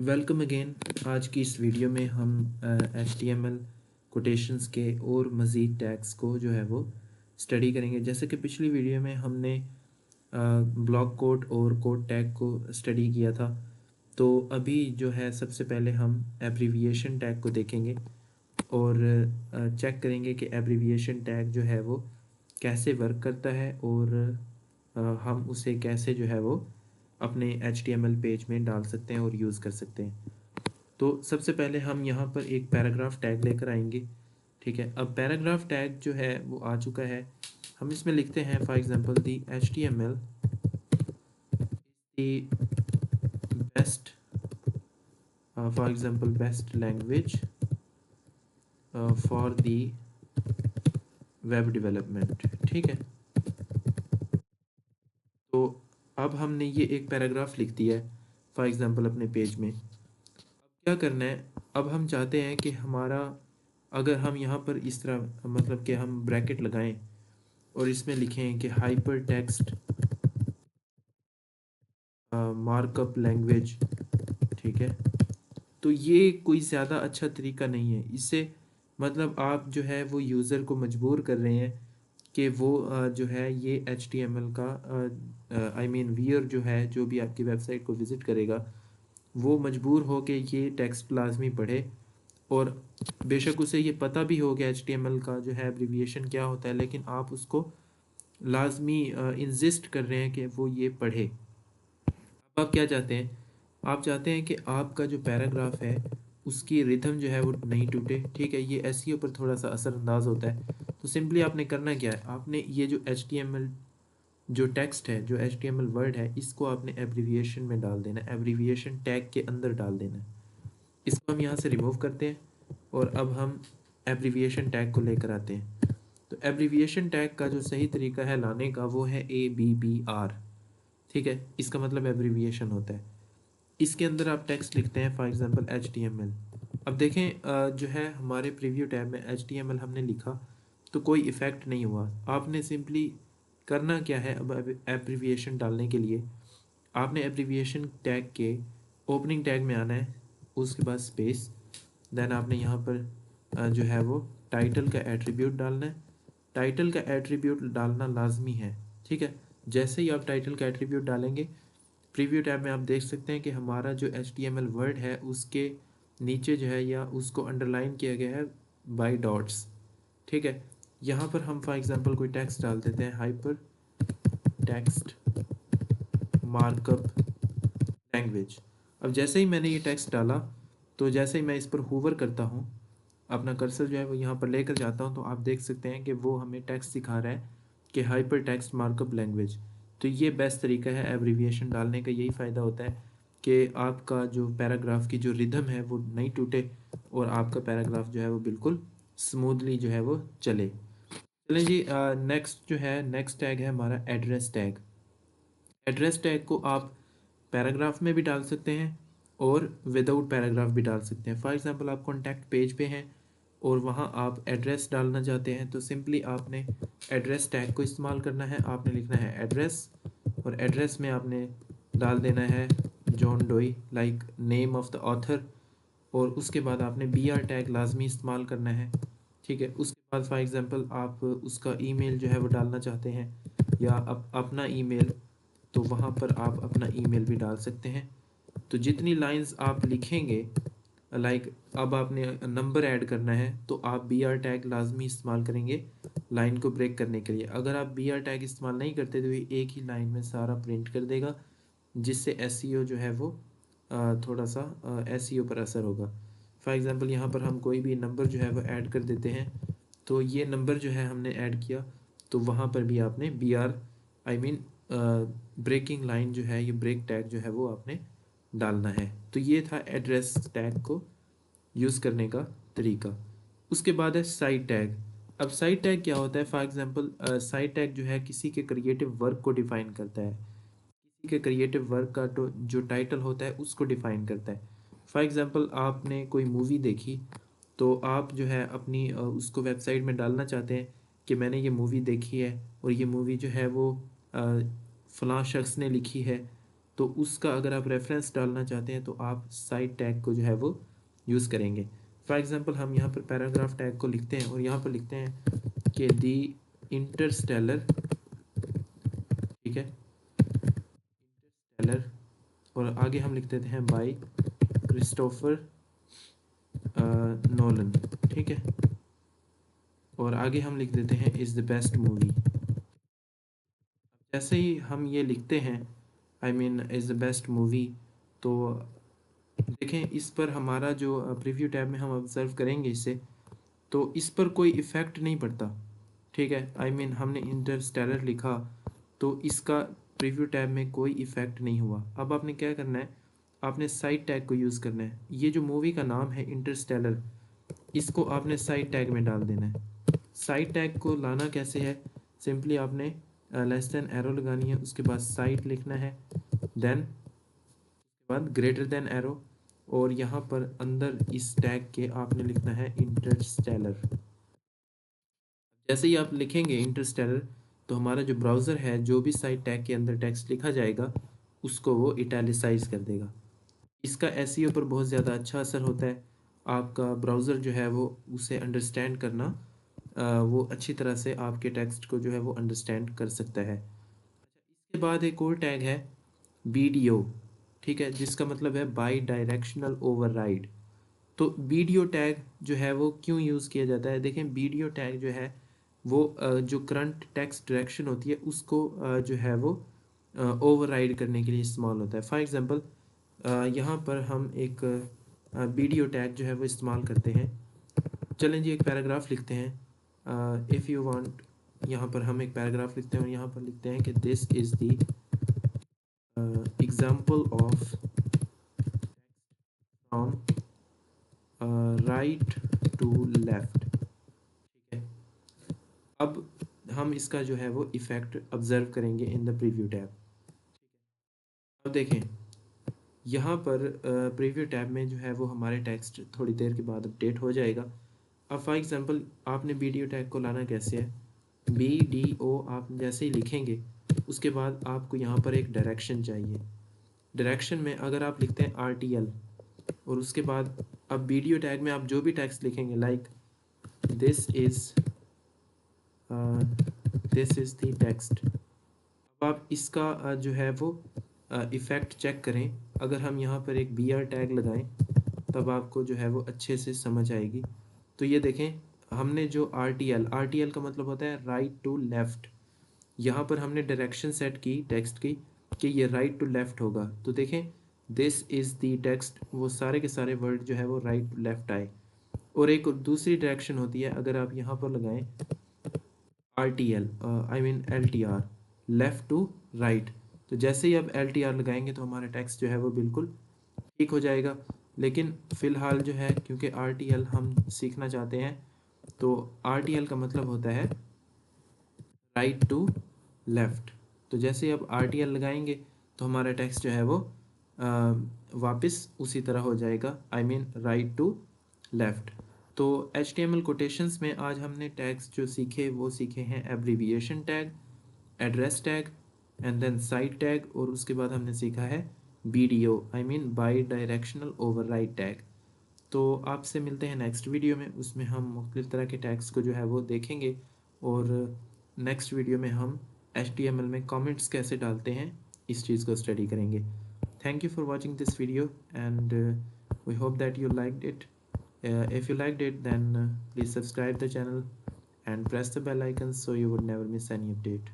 Welcome again. आज की इस वीडियो में हम HTML कोटेशंस के और मज़ीद टैग्स को जो है वो स्टडी करेंगे। जैसे कि पिछली वीडियो में हमने ब्लॉक कोट और कोड टैग को स्टडी किया था, तो अभी जो है सबसे पहले हम एब्रीविएशन टैग को देखेंगे और चेक करेंगे कि एब्रीविएशन टैग जो है वो कैसे वर्क करता है और हम उसे कैसे जो है वो अपने HTML पेज में डाल सकते हैं और यूज़ कर सकते हैं। तो सबसे पहले हम यहाँ पर एक पैराग्राफ टैग लेकर आएंगे। ठीक है, अब पैराग्राफ टैग जो है वो आ चुका है। हम इसमें लिखते हैं for example the HTML the best, for example best language for the web development. ठीक है, तो अब हमने ये एक पैराग्राफ लिख दिया है फॉर एग्जांपल अपने पेज में। क्या करना है, अब हम चाहते हैं कि हमारा, अगर हम यहाँ पर इस तरह मतलब कि हम ब्रैकेट लगाएं और इसमें लिखें कि हाइपर टेक्स्ट मार्कअप लैंग्वेज। ठीक है, तो ये कोई ज़्यादा अच्छा तरीका नहीं है। इससे मतलब आप जो है वो यूज़र को मजबूर कर रहे हैं कि वो जो है ये HTML का आई मीन व्यूअर जो है, जो भी आपकी वेबसाइट को विज़िट करेगा, वो मजबूर हो के ये टेक्स्ट लाजमी पढ़े। और बेशक उसे ये पता भी हो कि HTML का जो है एब्रीविएशन क्या होता है, लेकिन आप उसको लाजमी इंसिस्ट कर रहे हैं कि वो ये पढ़े। अब आप क्या चाहते हैं, आप चाहते हैं कि आपका जो पैराग्राफ है उसकी रिदम जो है वो नहीं टूटे। ठीक है, ये एसईओ पर थोड़ा सा असरअंदाज होता है। तो सिंपली आपने करना क्या है, आपने ये जो HTML जो टेक्स्ट है, जो HTML वर्ड है, इसको आपने एब्रीविएशन में डाल देना है, एब्रीविएशन टैग के अंदर डाल देना है। इसको हम यहाँ से रिमूव करते हैं और अब हम एब्रीविएशन टैग को लेकर आते हैं। तो एब्रीविएशन टैग का जो सही तरीका है लाने का वो है ABBR। ठीक है, इसका मतलब एब्रीविएशन होता है। इसके अंदर आप टेक्स्ट लिखते हैं फॉर एग्जांपल HTML। अब देखें जो है हमारे प्रीव्यू टैब में HTML हमने लिखा तो कोई इफ़ेक्ट नहीं हुआ। आपने सिंपली करना क्या है, अब एब्रीविएशन डालने के लिए आपने एब्रीविएशन टैग के ओपनिंग टैग में आना है, उसके बाद स्पेस, देन आपने यहाँ पर जो है वो टाइटल का एट्रीब्यूट डालना है। टाइटल का एट्रीब्यूट डालना लाजमी है। ठीक है, जैसे ही आप टाइटल का एट्रीब्यूट डालेंगे, प्रीव्यू टैब में आप देख सकते हैं कि हमारा जो HTML वर्ड है उसके नीचे जो है या उसको अंडरलाइन किया गया है बाय डॉट्स। ठीक है, यहाँ पर हम फॉर एग्जांपल कोई टेक्स्ट डाल देते हैं, हाइपर टेक्स्ट मार्कअप लैंग्वेज। अब जैसे ही मैंने ये टेक्स्ट डाला, तो जैसे ही मैं इस पर हूवर करता हूँ, अपना कर्सर जो है वो यहाँ पर लेकर जाता हूँ, तो आप देख सकते हैं कि वो हमें टेक्स्ट सिखा रहा है कि हाइपर टेक्स्ट मार्कअप लैंग्वेज। तो ये बेस्ट तरीका है एब्रीविएशन डालने का। यही फ़ायदा होता है कि आपका जो पैराग्राफ की जो रिदम है वो नहीं टूटे और आपका पैराग्राफ जो है वो बिल्कुल स्मूथली जो है वो चले। चलें जी, नेक्स्ट जो है, नेक्स्ट टैग है हमारा एड्रेस टैग। एड्रेस टैग को आप पैराग्राफ में भी डाल सकते हैं और विदाउट पैराग्राफ भी डाल सकते हैं। फॉर एग्जांपल आप कॉन्टैक्ट पेज पे हैं और वहाँ आप एड्रेस डालना चाहते हैं, तो सिंपली आपने एड्रेस टैग को इस्तेमाल करना है। आपने लिखना है एड्रेस और एड्रेस में आपने डाल देना है John Doe, like name of the author, और उसके बाद आपने BR टैग लाजमी इस्तेमाल करना है। ठीक है, उसके बाद फॉर एग्जांपल आप उसका ईमेल जो है वो डालना चाहते हैं या अपना ईमेल, तो वहाँ पर आप अपना ईमेल भी डाल सकते हैं। तो जितनी लाइंस आप लिखेंगे, लाइक अब आपने नंबर ऐड करना है तो आप BR टैग लाजमी इस्तेमाल करेंगे लाइन को ब्रेक करने के लिए। अगर आप BR टैग इस्तेमाल नहीं करते तो ये एक ही लाइन में सारा प्रिंट कर देगा, जिससे SEO जो है वो थोड़ा सा SEO पर असर होगा। फॉर एग्ज़ाम्पल यहाँ पर हम कोई भी नंबर जो है वो ऐड कर देते हैं, तो ये नंबर जो है हमने ऐड किया, तो वहाँ पर भी आपने BR I mean breaking line जो है, ये ब्रेक टैग जो है वो आपने डालना है। तो ये था एड्रेस टैग को यूज़ करने का तरीका। उसके बाद है साइट टैग। अब साइट टैग क्या होता है, फॉर एग्जांपल साइट टैग जो है किसी के क्रिएटिव वर्क को डिफाइन करता है। किसी के क्रिएटिव वर्क का तो जो टाइटल होता है उसको डिफाइन करता है। फॉर एग्जांपल आपने कोई मूवी देखी, तो आप जो है अपनी उसको वेबसाइट में डालना चाहते हैं कि मैंने ये मूवी देखी है और ये मूवी जो है वो फ़लाँ शख्स ने लिखी है, तो उसका अगर आप रेफरेंस डालना चाहते हैं तो आप साइट टैग को जो है वो यूज़ करेंगे। फॉर एग्जांपल हम यहाँ पर पैराग्राफ टैग को लिखते हैं और यहाँ पर लिखते हैं कि दी इंटरस्टेलर, ठीक है, इंटरस्टेलर, और आगे हम लिख देते हैं बाय क्रिस्टोफर नोलन, ठीक है, और आगे हम लिख देते हैं इज़ द बेस्ट मूवी। जैसे ही हम ये लिखते हैं I mean is the best movie, तो देखें इस पर हमारा जो प्रीव्यू टैब में हम ऑब्जर्व करेंगे इसे, तो इस पर कोई इफ़ेक्ट नहीं पड़ता, ठीक है। आई मीन हमने इंटरस्टेलर लिखा तो इसका प्रीव्यू टैब में कोई इफ़ेक्ट नहीं हुआ। अब आपने क्या करना है, आपने साइट टैग को यूज़ करना है। ये जो मूवी का नाम है इंटरस्टेलर, इसको आपने साइट टैग में डाल देना है। साइट टैग को लाना कैसे है, सिंपली आपने लेस देन एरो लगानी है, उसके बाद साइट लिखना है, देन उसके बाद ग्रेटर देन एरो, और यहाँ पर अंदर इस टैग के आपने लिखना है इंटरस्टेलर। जैसे ही आप लिखेंगे इंटरस्टेलर, तो हमारा जो ब्राउज़र है जो भी साइट टैग के अंदर टेक्स्ट लिखा जाएगा उसको वो इटैलिसाइज कर देगा। इसका एसईओ पर बहुत ज़्यादा अच्छा असर होता है। आपका ब्राउज़र जो है वो उसे अंडरस्टैंड करना, वो अच्छी तरह से आपके टेक्स्ट को जो है वो अंडरस्टैंड कर सकता है। इसके बाद एक और टैग है बीडीओ, ठीक है, जिसका मतलब है बाई डायरेक्शनल ओवरराइड। तो बीडीओ टैग जो है वो क्यों यूज़ किया जाता है, देखें बीडीओ टैग जो है वो जो करंट टेक्स्ट डायरेक्शन होती है उसको जो है वो ओवरराइड करने के लिए इस्तेमाल होता है। फॉर एग्जांपल यहाँ पर हम एक बीडीओ टैग जो है वो इस्तेमाल करते हैं। चलें जी, एक पैराग्राफ लिखते हैं, इफ़ यू वांट, यहाँ पर हम एक पैराग्राफ लिखते हैं और यहाँ पर लिखते हैं कि this is the example of from right to left, ठीक है। अब हम इसका जो है वो इफ़ेक्ट ऑब्जर्व करेंगे इन द प्रीव्यू टैब। अब देखें यहाँ पर प्रीव्यू टैब में जो है वो हमारे टेक्स्ट थोड़ी देर के बाद अपडेट हो जाएगा। अब फॉर एग्जांपल आपने वीडियो टैग को लाना कैसे है, BDO आप जैसे ही लिखेंगे उसके बाद आपको यहाँ पर एक डायरेक्शन चाहिए। डायरेक्शन में अगर आप लिखते हैं RTL और उसके बाद अब वीडियो टैग में आप जो भी टेक्स्ट लिखेंगे like this is the text, अब आप इसका जो है वो इफ़ेक्ट चेक करें। अगर हम यहाँ पर एक BR टैग लगाएं तब आपको जो है वो अच्छे से समझ आएगी। तो ये देखें हमने जो RTL का मतलब होता है राइट टू लेफ़्ट, यहाँ पर हमने डायरेक्शन सेट की टेक्स्ट की कि ये राइट टू लेफ़्ट होगा। तो देखें दिस इज़ द टेक्स्ट, वो सारे के सारे वर्ड जो है वो राइट टू लेफ़्ट आए। और एक दूसरी डायरेक्शन होती है, अगर आप यहाँ पर लगाएं RTL I mean LTR, left to right, तो जैसे ही आप LTR लगाएंगे तो हमारा टेक्स्ट जो है वो बिल्कुल ठीक हो जाएगा। लेकिन फ़िलहाल जो है क्योंकि RTL हम सीखना चाहते हैं, तो RTL का मतलब होता है राइट टू लेफ़्ट। तो जैसे ही आप RTL लगाएंगे तो हमारा टेक्स्ट जो है वो वापस उसी तरह हो जाएगा, I mean right to left. तो HTML कोटेशंस में आज हमने टैग्स जो सीखे वो सीखे हैं abbreviation tag, address tag and then cite tag, और उसके बाद हमने सीखा है BDO I mean bidirectional override tag. तो आपसे मिलते हैं नेक्स्ट वीडियो में, उसमें हम मुख्तलिफ़ तरह के टैग्स को जो है वो देखेंगे, और नेक्स्ट वीडियो में हम HTML में कमेंट्स कैसे डालते हैं इस चीज़ को स्टडी करेंगे। Thank you for watching this video and we hope that you liked it. If you liked it, then please subscribe the channel and press the bell icon so you would never miss any update.